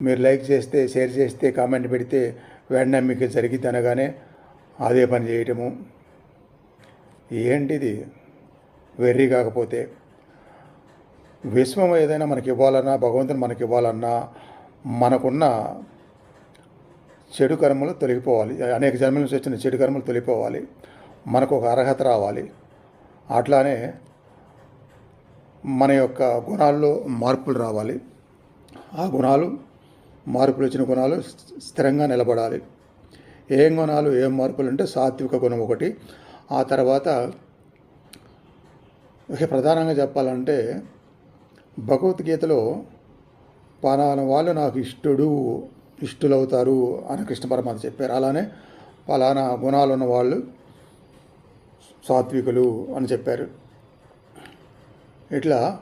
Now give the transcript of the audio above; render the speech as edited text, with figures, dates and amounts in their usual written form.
మీరు లైక్ చేస్తే, షేర్ చేస్తే, కామెంట్ పెడితే వెంటనే మీకు జరిగిద్ది అనగానే అదే పని చేయటము. ఏంటిది వెర్రి కాకపోతే? విశ్వం ఏదైనా మనకి ఇవ్వాలన్నా, భగవంతుని మనకి ఇవ్వాలన్నా మనకున్న చెడు కర్మలు తొలగిపోవాలి. అనేక జన్మల నుంచి వచ్చిన చెడు కర్మలు తొలగిపోవాలి. మనకు ఒక అర్హత రావాలి. అట్లానే మన యొక్క గుణాల్లో మార్పులు రావాలి. ఆ గుణాలు, మార్పులు వచ్చిన గుణాలు స్థిరంగా నిలబడాలి. ఏం గుణాలు, ఏం మార్పులు అంటే సాత్విక గుణం ఒకటి. ఆ తర్వాత ప్రధానంగా చెప్పాలంటే భగవద్గీతలో పలానా వాళ్ళు నాకు ఇష్టులవుతారు అని కృష్ణ పరమాత్మ చెప్పారు. అలానే పలానా గుణాలు ఉన్న వాళ్ళు సాత్వికులు అని చెప్పారు. ఇట్లా